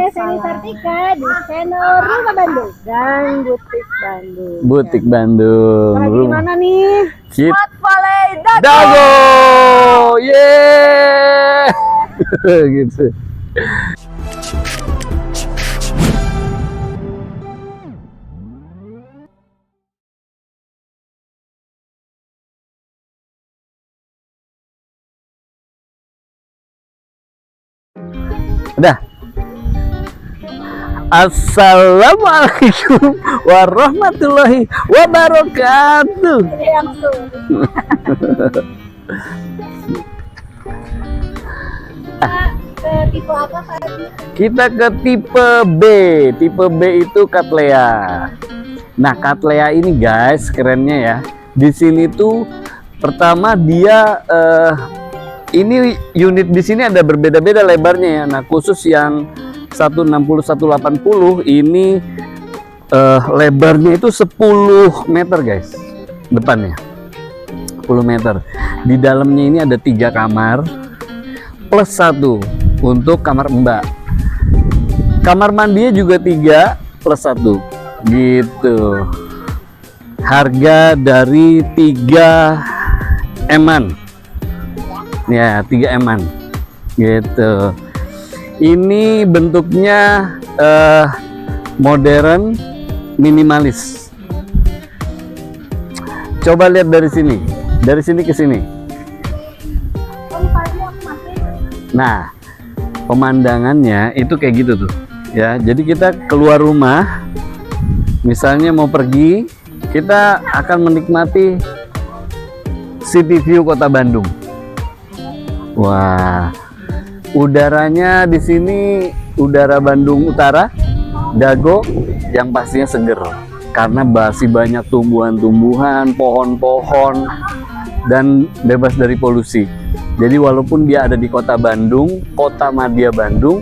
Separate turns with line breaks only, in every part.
saya Feni Sartika di channel Rumah Bandung dan Butik Bandung.
Butik Bandung.
Lagi di mana nih?
Spot
Valley
Dago. Yeay. Gitu. Udah. Assalamualaikum warahmatullahi wabarakatuh.
Ke tipe apa tadi?
Kita ke tipe B. Tipe B itu Cattleya. Nah, Cattleya ini guys, kerennya ya. Di sini tuh pertama dia ini unit di sini ada berbeda-beda lebarnya ya. Nah, khusus yang 160 180 ini lebarnya itu 10 meter guys. Depannya 10 meter. Di dalamnya ini ada 3 kamar plus 1 untuk kamar mbak. Kamar mandinya juga 3 plus 1 gitu. Harga dari 3 M-an ya, 3 M-an gitu. Ini bentuknya modern minimalis. Coba lihat dari sini ke sini. Nah, pemandangannya itu kayak gitu tuh ya. Jadi kita keluar rumah misalnya mau pergi, kita akan menikmati city view kota Bandung. Wah, udaranya di sini udara Bandung Utara, Dago, yang pastinya seger karena masih banyak tumbuhan-tumbuhan, pohon-pohon, dan bebas dari polusi. Jadi walaupun dia ada di kota Bandung, kota madya Bandung,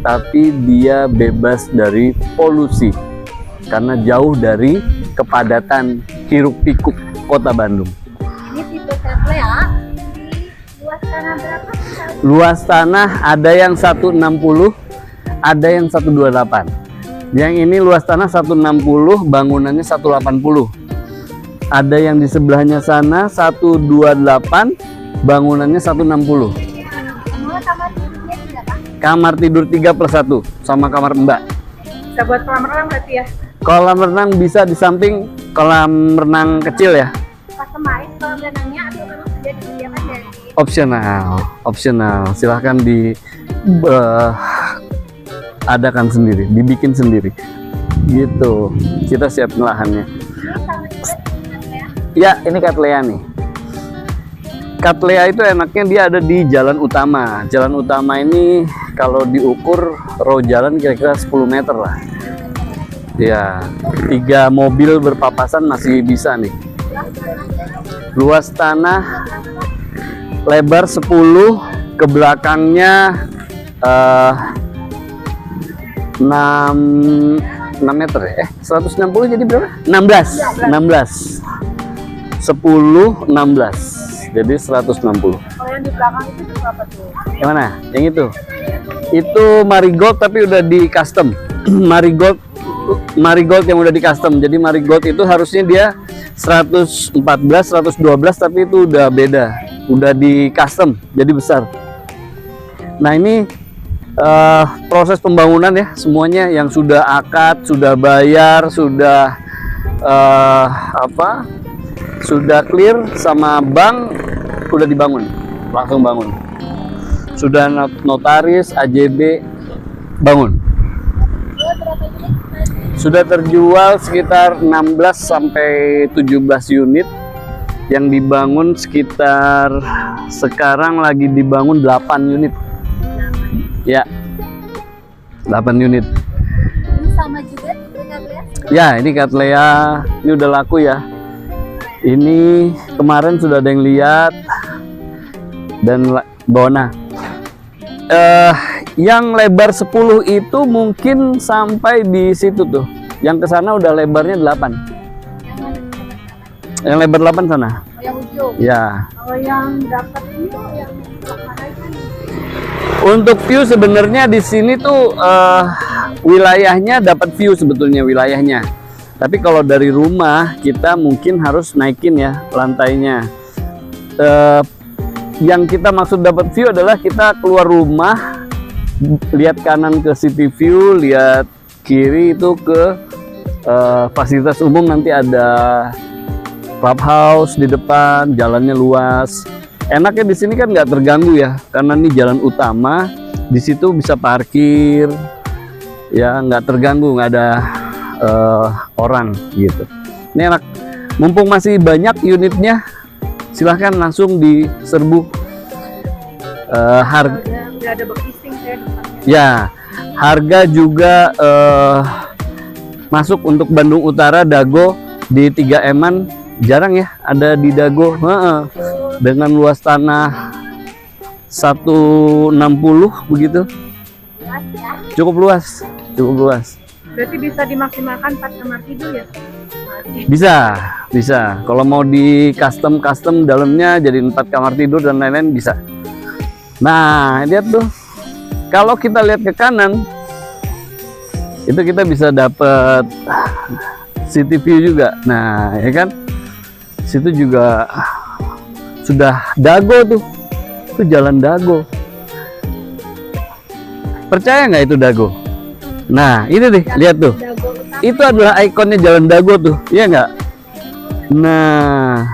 tapi dia bebas dari polusi karena jauh dari kepadatan hiruk-pikuk kota Bandung.
Ini tipe Cattleya. Luas tanah berapa?
Luas tanah ada yang 160, ada yang 128. Yang ini luas tanah 160, bangunannya 180. Ada yang di sebelahnya sana 128, bangunannya 160.
Semua kamar tidurnya tidak, Pak?
Kamar tidur 3 plus 1 sama kamar mbak.
Bisa buat kolam renang berarti ya?
Kolam renang bisa di samping kolam renang kecil ya.
Customize kolam renangnya atau memang sudah disediakan dari
Opsional. Silahkan adakan sendiri, dibikin sendiri. Gitu. Kita siap lahannya. Ya, ini Cattleya nih. Cattleya itu enaknya dia ada di jalan utama. Jalan utama ini kalau diukur row jalan kira-kira 10 meter lah. Ya, 3 mobil berpapasan masih bisa nih. Luas tanah lebar 10, ke belakangnya 6 meter ya. 160 jadi berapa? 16. 10 16. Jadi 160.
Kalau yang di belakang itu berapa tuh?
Yang mana? Yang itu. Itu marigold tapi udah di custom. Marigold yang udah di custom. Jadi marigold itu harusnya dia 114, 112 tapi itu udah beda. Udah di custom, jadi besar. Nah, ini proses pembangunan ya, semuanya yang sudah akad, sudah bayar, sudah sudah clear sama bank, udah dibangun, langsung bangun. Sudah notaris, AJB, bangun. Sudah terjual sekitar 16 sampai 17 unit. Yang dibangun sekitar sekarang lagi dibangun 8 unit. Ya. 8 unit.
Ini sama juga tipe Cattleya?
Ya, ini Cattleya. Ini udah laku ya. Ini kemarin sudah ada yang lihat dan Bona. Yang lebar 10 itu mungkin sampai di situ tuh. Yang ke sana udah lebarnya 8. Yang lebar 8 sana.
Oh, yang ujung.
Ya.
Kalau yang dapat ini yang mana kan?
Untuk view sebenarnya di sini tuh wilayahnya dapat view sebetulnya wilayahnya. Tapi kalau dari rumah kita mungkin harus naikin ya lantainya. Yang kita maksud dapat view adalah kita keluar rumah, lihat kanan ke city view, lihat kiri itu ke fasilitas umum, nanti ada clubhouse di depan, jalannya luas. Enaknya di sini kan nggak terganggu ya, karena ini jalan utama, di situ bisa parkir, ya nggak terganggu, nggak ada orang gitu. Ini enak, mumpung masih banyak unitnya, silahkan langsung diserbu. Harga
Udah ada bekising ya depannya.
ya, harga juga masuk untuk Bandung Utara, Dago di 3M-an jarang ya ada di Dago. Dengan luas tanah 160 begitu,
Luas ya.
cukup luas, cukup luas.
Berarti bisa dimaksimalkan 4 kamar tidur ya?
Bisa. Kalau mau di custom dalamnya jadi 4 kamar tidur dan lain-lain bisa. Nah, lihat tuh. Kalau kita lihat ke kanan, itu kita bisa dapat city view juga. Nah, ya kan? Situ juga sudah Dago tuh. Itu jalan Dago. Percaya nggak itu Dago? Nah, ini deh, lihat tuh.
Dago utama.
Itu adalah ikonnya jalan Dago tuh, iya nggak? Nah,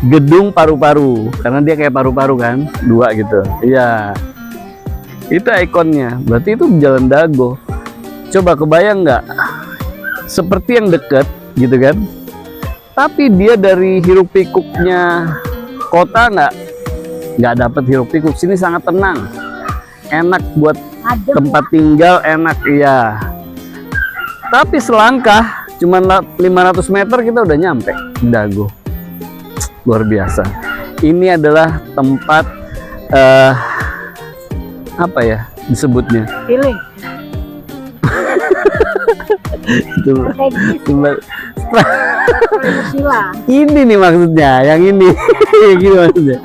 gedung paru-paru, karena dia kayak paru-paru kan, 2 gitu. Iya, itu ikonnya. Berarti itu jalan Dago. Coba kebayang nggak? Seperti yang deket gitu kan? Tapi dia dari hiruk pikuknya kota nggak dapat hiruk pikuk. Sini sangat tenang, enak buat
Adem
tempat tinggal, enak iya. Tapi selangkah cuman 500 meter kita udah nyampe Dago. Luar biasa. Ini adalah tempat apa ya disebutnya?
Healing.
Itu
Strategis.
tempat-
Sila.
ini nih maksudnya, yang ini. Gini maksudnya.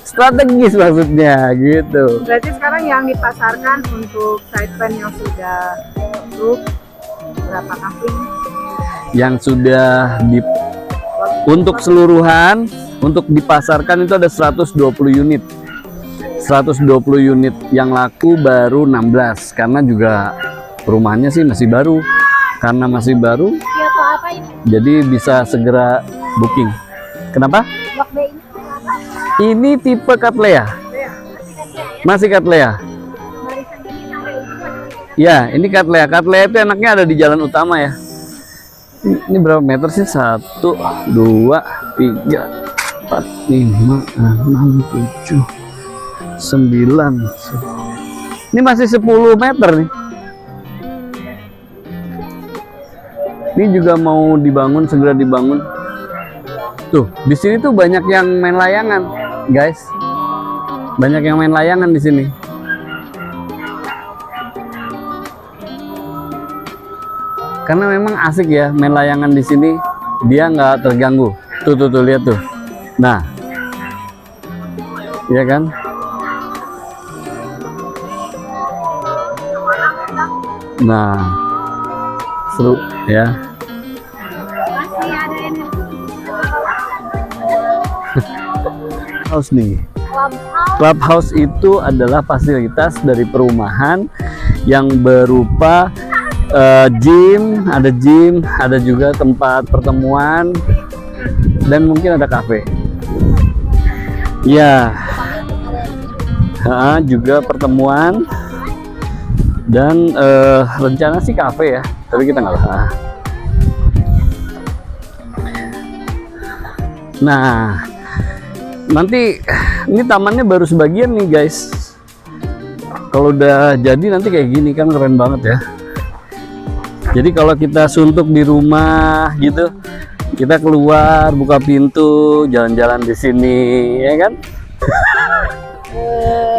Strategis maksudnya gitu.
Berarti sekarang yang dipasarkan untuk side plan yang sudah tutup berapa kampung?
Yang sudah untuk keseluruhan untuk dipasarkan itu ada 120 unit. 120 unit yang laku baru 16 karena juga perumahannya sih masih baru. Karena masih baru
Kyoto apa ini?
jadi bisa segera booking. Kenapa?
Blok B ini apa?
Ini tipe Cattleya. Masih Cattleya.
Barisan ini sampai itu.
Ya, ini Cattleya. Cattleya itu enaknya ada di jalan utama ya. Ini berapa meter sih? 1, 2, 3, 4, 5, 6, 7, 9. Ini masih 10 meter nih. Ini juga mau dibangun, segera dibangun. Tuh, di sini tuh banyak yang main layangan, guys. Banyak yang main layangan di sini. Karena memang asik ya main layangan di sini, dia nggak terganggu. Tuh lihat tuh. Nah, iya kan? Nah, seru ya.
Masih ada yang
House nih.
clubhouse.
Clubhouse itu adalah fasilitas dari perumahan yang berupa gym, ada juga tempat pertemuan, dan mungkin ada kafe. Ya, juga pertemuan dan rencana sih kafe ya, tapi kita nggak lah. Nah, nanti ini tamannya baru sebagian nih guys. Kalau udah jadi nanti kayak gini kan keren banget ya. Jadi kalau kita suntuk di rumah gitu, kita keluar, buka pintu, jalan-jalan di sini, ya kan?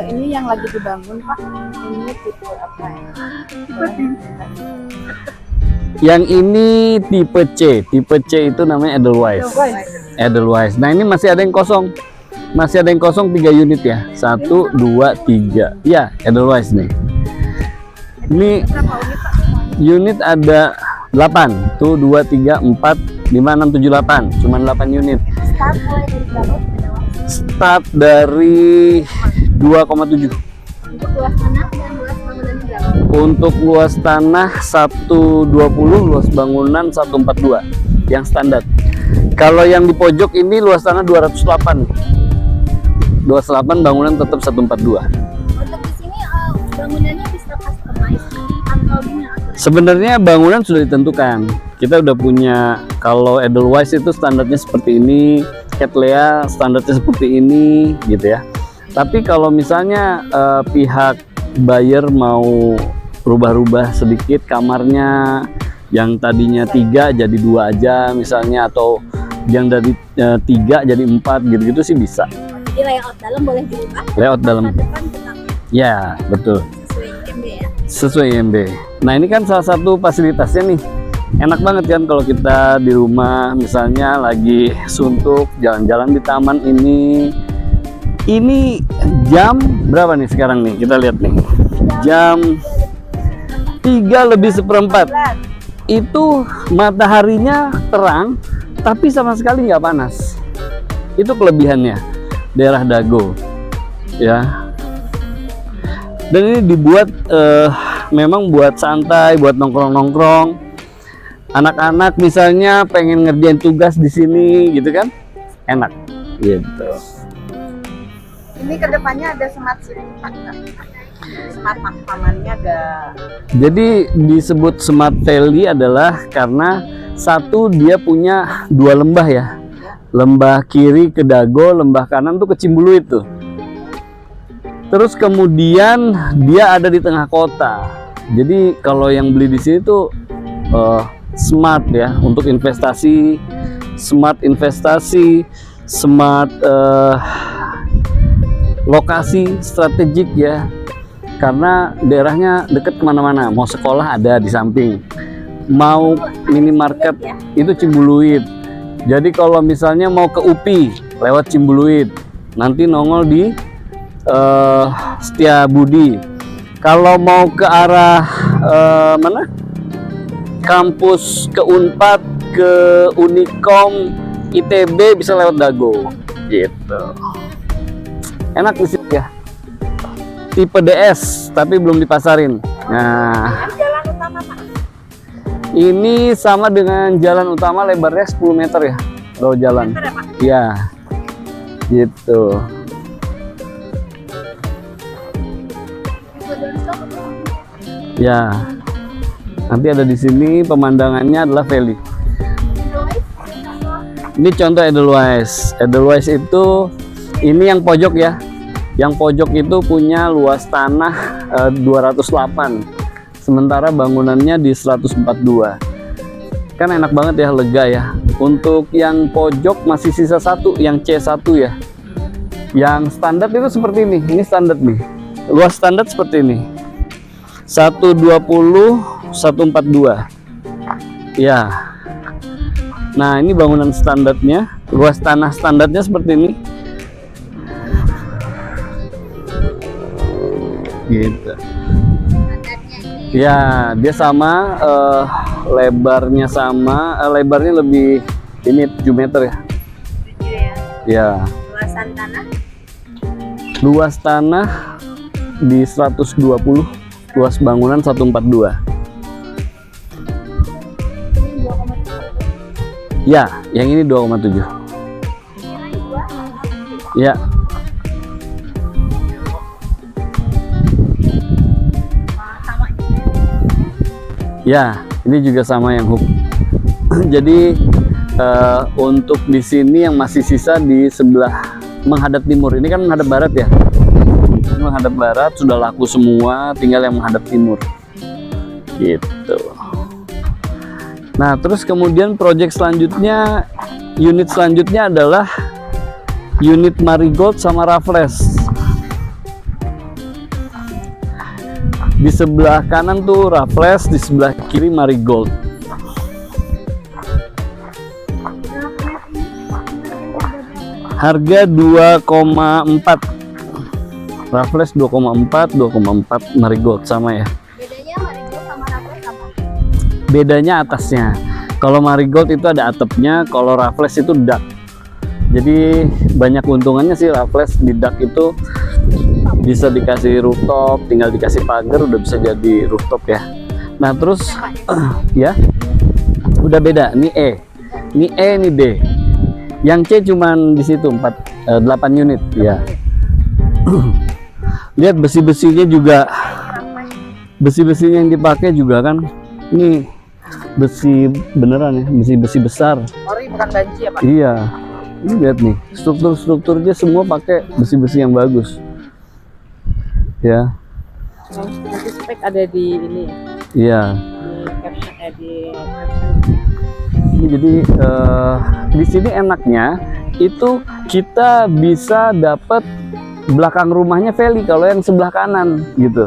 Ini yang lagi dibangun Pak. Ini tipe apa ya?
Yang ini tipe C. Tipe C itu namanya Edelweiss. Edelweiss. Nah ini masih ada yang kosong. Masih ada yang kosong 3 unit ya. 1, 2, 3. Ya, Edelweiss nih. Ini
Berapa unit Pak?
Unit ada 8. Tuh 2, 3, 4, 5, 6, 7, 8. Cuman 8 unit.
Start mulai dari berapa?
Start dari 2,7.
Untuk luas tanah dan luas bangunannya berapa?
Untuk luas tanah 120, luas bangunan 142 yang standar. Kalau yang di pojok ini luas tanah 208. 208, bangunan tetap 142.
Untuk di sini bangunannya bisa customize atau gimana?
Sebenarnya bangunan sudah ditentukan. Kita udah punya, kalau Edelweiss itu standarnya seperti ini, Cattleya standarnya seperti ini gitu ya. Tapi kalau misalnya pihak buyer mau rubah-rubah sedikit kamarnya, yang tadinya 3 jadi 2 aja misalnya, atau yang dari 3 jadi 4 gitu-gitu sih bisa.
Jadi layout dalam boleh diubah.
Layout dalam.
Depan tetap
Ya, betul.
sesuai IMB ya.
Sesuai IMB. Nah, ini kan salah satu fasilitasnya nih. Enak banget kan kalau kita di rumah misalnya lagi suntuk jalan-jalan di taman ini. Ini jam berapa nih sekarang nih? Kita lihat nih. Jam 3:03. Itu mataharinya terang tapi sama sekali nggak panas. Itu kelebihannya daerah Dago ya. Dan ini dibuat memang buat santai, buat nongkrong-nongkrong. Anak-anak misalnya pengen ngerjain tugas di sini gitu kan, enak gitu.
Ini kedepannya ada smart city Pak. Smart tamannya ada.
Jadi disebut Smart Valley adalah karena satu dia punya 2 lembah ya. Lembah kiri ke Dago, lembah kanan tuh ke Cimbuluit tuh. Terus kemudian dia ada di tengah kota. Jadi kalau yang beli di sini tuh smart ya, untuk investasi, smart investasi, smart lokasi strategik ya. Karena daerahnya deket kemana-mana. Mau sekolah ada di samping, mau minimarket itu Cimbuluit. Jadi kalau misalnya mau ke UPI lewat Cimbuluit, nanti nongol di Setiabudi. Kalau mau ke arah mana? Kampus ke Unpad, ke Unikom, ITB bisa lewat Dago. Gitu. Enak di sini ya. Tipe DS tapi belum dipasarin. Nah,
Jalan utama Pak.
ini sama dengan jalan utama, lebarnya 10 meter ya. Kalau jalan.
Meter ya, Pak?
Ya. Gitu. Ya, nanti ada di sini pemandangannya adalah valley. Ini contoh Edelweiss. Edelweiss itu ini yang pojok ya. Yang pojok itu punya luas tanah 208. Sementara bangunannya di 142. Kan enak banget ya, lega ya. Untuk yang pojok masih sisa 1, yang C1 ya. Yang standar itu seperti ini. Ini standar nih. Luas standar seperti ini. 120, 142. Ya. Nah, ini bangunan standarnya. Luas tanah standarnya seperti ini. Gitu. Ya, dia sama, lebarnya sama, lebarnya lebih ini 7 meter ya.
7 ya.
Ya.
Luasan tanah
Luas tanah di 120, luas bangunan 142.
ini 2,7.
Ya, yang ini 2,7. Ya.
Sama
Ya, ini juga sama yang hook. Jadi untuk di sini yang masih sisa di sebelah menghadap timur. Ini kan menghadap barat ya. Ini menghadap barat sudah laku semua, tinggal yang menghadap timur. Gitu. Nah, terus kemudian proyek selanjutnya, unit selanjutnya adalah unit Marigold sama Raffles. Di sebelah kanan tuh Raffles, di sebelah kiri Marigold. Harga 2,4. Raffles 2,4, 2,4 Marigold sama ya.
bedanya Marigold sama Raffles apa?
bedanya atasnya. Kalau Marigold itu ada atapnya, kalau Raffles itu dak. Jadi banyak keuntungannya sih Raffles. Di dak itu bisa dikasih rooftop, tinggal dikasih pagar udah bisa jadi rooftop ya. Nah terus ya udah beda. Ini E, ini D. Yang C cuman di situ 8 unit ya. Lihat besi-besinya juga, besi-besinya yang dipakai juga kan. Ini besi beneran ya, besi-besi besar.
Ori bukan banci ya Pak?
Iya. Ini lihat nih, strukturnya semua pakai besi-besi yang bagus. Ya.
Nanti spek ada di ini,
Iya.
di caption, di
Ini jadi di sini enaknya itu kita bisa dapat belakang rumahnya valley kalau yang sebelah kanan gitu.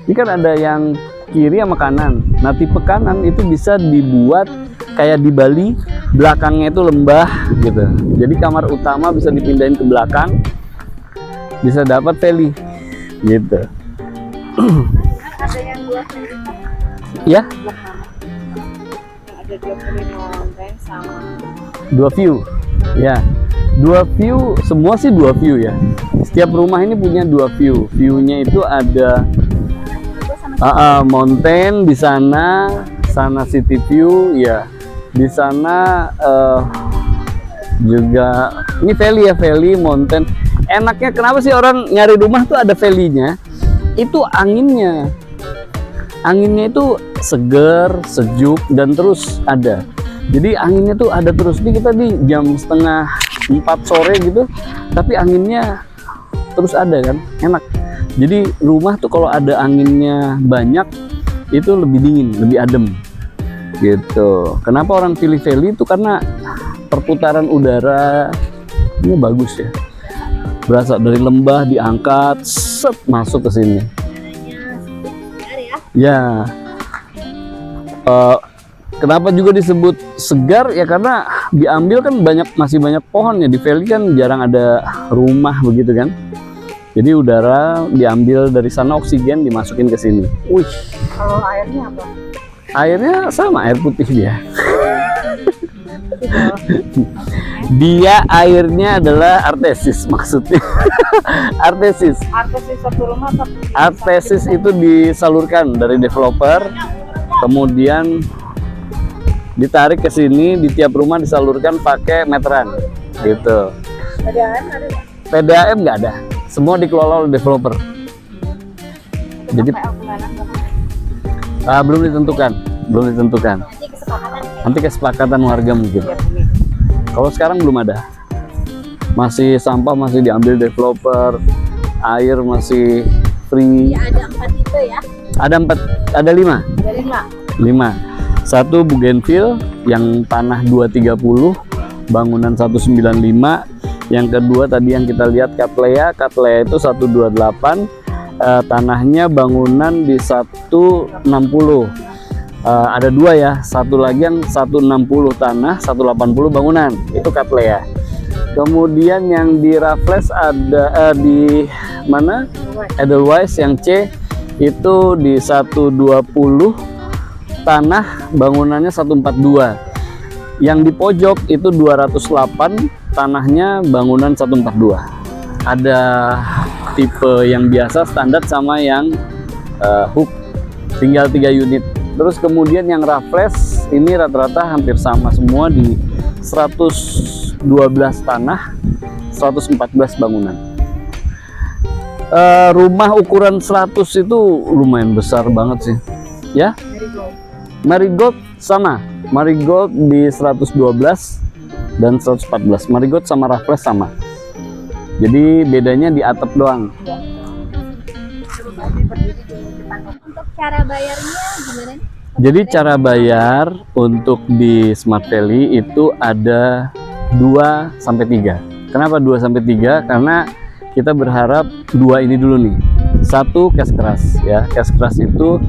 Ini kan ada yang kiri sama kanan. Nah tipe kanan itu bisa dibuat kayak di Bali, belakangnya itu lembah gitu. Jadi kamar utama bisa dipindahin ke belakang, bisa dapat valley gitu.
ada yang 2 cm
Ya,
belakang. Yang ada di mountain sama.
2 view. Ya, 2 view, semua sih 2 view ya. Setiap rumah ini punya 2 view. View-nya itu ada mountain di sana, sana city view ya. Di sana juga ini valley ya, valley, mountain. Enaknya kenapa sih orang nyari rumah tuh ada valley-nya? Itu anginnya. Anginnya itu seger, sejuk dan terus ada. Jadi anginnya tuh ada terus. Ini kita di jam setengah 4 sore gitu, tapi anginnya terus ada kan, enak. Jadi rumah tuh kalau ada anginnya banyak itu lebih dingin, lebih adem gitu. Kenapa orang pilih valley itu karena perputaran udara ini bagus ya, berasa dari lembah diangkat set masuk ke sini ya. Kenapa juga disebut segar ya, karena diambil kan masih banyak pohon ya. Di valley kan jarang ada rumah begitu kan. Jadi udara diambil dari sana, oksigen dimasukin ke sini. Wih.
Kalau airnya apa?
Airnya sama, air putih dia. Dia airnya adalah artesis maksudnya. Artesis.
Artesis satu rumah atau?
Artesis itu disalurkan dari developer, kemudian ditarik ke sini, di tiap rumah disalurkan pakai meteran gitu.
PDAM ada nggak?
PDAM nggak ada, semua dikelola oleh developer. Jadi belum ditentukan. Nanti kesepakatan warga mungkin. Kalau sekarang belum ada, masih sampah masih diambil developer, air masih free.
Ya, ada 4 tipe ya?
Ada 5.
Ada 5.
5. Satu Bougainville yang tanah 230, bangunan 195. Yang kedua tadi yang kita lihat Cattleya itu 128, tanahnya bangunan di 160. Ada 2 ya, satu lagi yang 160 tanah, 180 bangunan, itu Cattleya. Kemudian yang di Raffles ada di mana? Edelweiss yang C itu di 120 tanah, bangunannya 142. Yang di pojok itu 208 tanahnya, bangunan 142. Ada tipe yang biasa standar sama yang hook, tinggal 3 unit. Terus kemudian yang Raffles ini rata-rata hampir sama semua di 112 tanah, 114 bangunan. Rumah ukuran 100 itu lumayan besar banget sih ya. Marigold sama, Marigold di 112 dan 114. Marigold sama Raffles sama. Jadi bedanya di atap doang.
Untuk cara bayarnya gimana nih?
Jadi cara bayar untuk di Smart Valley itu ada 2 sampai 3. Kenapa 2 sampai 3? Karena kita berharap 2 ini dulu nih. 1 cash keras ya. Cash keras itu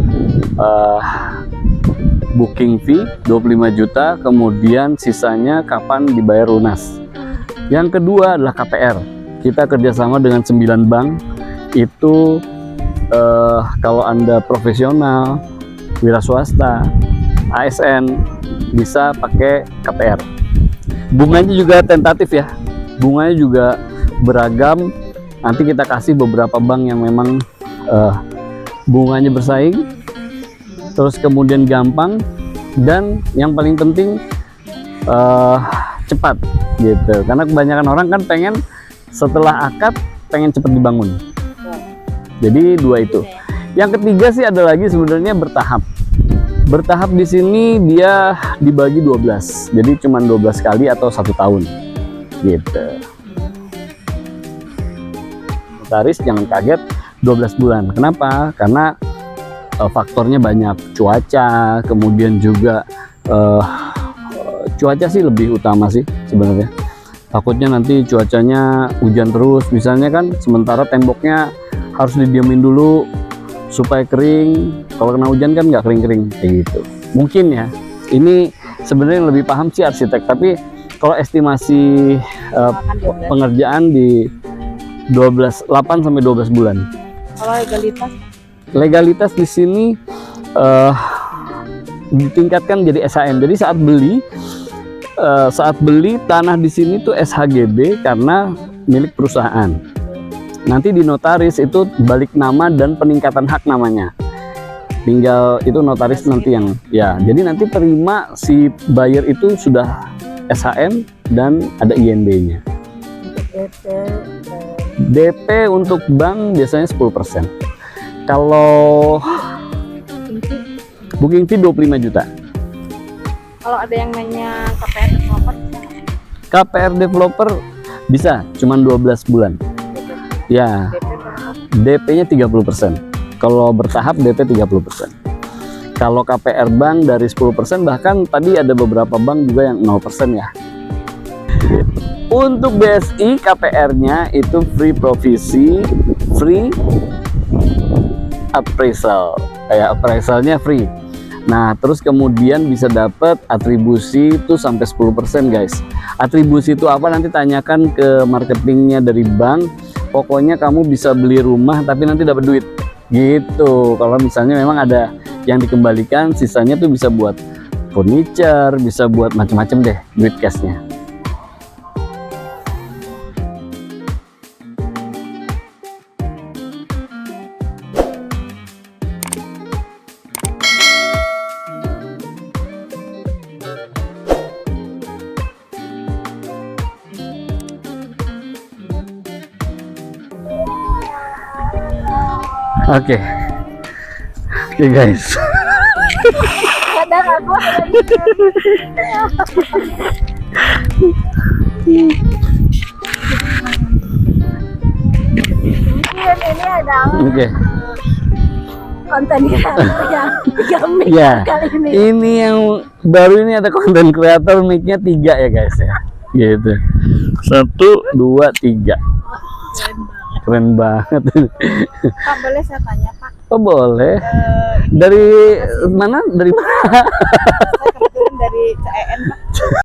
booking fee 25 juta, kemudian sisanya kapan dibayar lunas. Yang kedua adalah KPR. Kita kerjasama dengan 9 bank. Itu kalau Anda profesional, wira swasta, ASN, bisa pakai KPR. Bunganya juga tentatif ya, bunganya juga beragam. Nanti kita kasih beberapa bank yang memang bunganya bersaing, terus kemudian gampang, dan yang paling penting cepat gitu. Karena kebanyakan orang kan pengen setelah akad pengen cepat dibangun. Jadi dua itu. Yang ketiga sih ada lagi sebenarnya bertahap. Bertahap di sini dia dibagi 12. Jadi cuma 12 kali atau 1 tahun. Gitu. Notaris jangan kaget 12 bulan. Kenapa? Karena faktornya banyak, cuaca, kemudian juga cuaca sih lebih utama sih sebenarnya. Takutnya nanti cuacanya hujan terus misalnya kan, sementara temboknya harus didiamin dulu supaya kering. Kalau kena hujan kan nggak kering-kering kayak gitu. Mungkin ya, ini sebenarnya yang lebih paham sih arsitek, tapi kalau estimasi pengerjaan di 8 sampai 12 bulan.
Kalau
Legalitas di sini ditingkatkan jadi SHM. Jadi saat beli tanah di sini tuh SHGB karena milik perusahaan. Nanti di notaris itu balik nama dan peningkatan hak namanya. Tinggal itu notaris nanti yang ya. Jadi nanti terima si buyer itu sudah SHM dan ada INB-nya. DP untuk bank biasanya 10%. Kalau booking fee 25 juta.
Kalau ada yang nanya KPR developer,
KPR developer bisa, cuman 12 bulan. Ya, DP-nya 30%. Kalau bertahap DP 30%. Kalau KPR bank dari 10%, bahkan tadi ada beberapa bank juga yang 0% ya. Untuk BSI KPR-nya itu free provisi, free appraisal. Kayak appraisalnya free. Nah, terus kemudian bisa dapat atribusi itu sampai 10% guys. Atribusi itu apa? Nanti tanyakan ke marketingnya dari bank. Pokoknya kamu bisa beli rumah tapi nanti dapat duit gitu. Kalau misalnya memang ada yang dikembalikan, sisanya tuh bisa buat furniture, bisa buat macam-macam deh duit cashnya. Oke guys.
kadang aku mungkin ini ada
Oke.
konten yang mic
Ya,
kali ini.
ini yang baru ini ada konten kreator mic-nya 3 ya guys ya. Gitu. 1, 2, 3. Keren banget.
Pak, boleh saya tanya Pak?
Oh boleh. Dari mana? Dari mana?
Saya kebetulan dari CEN Pak.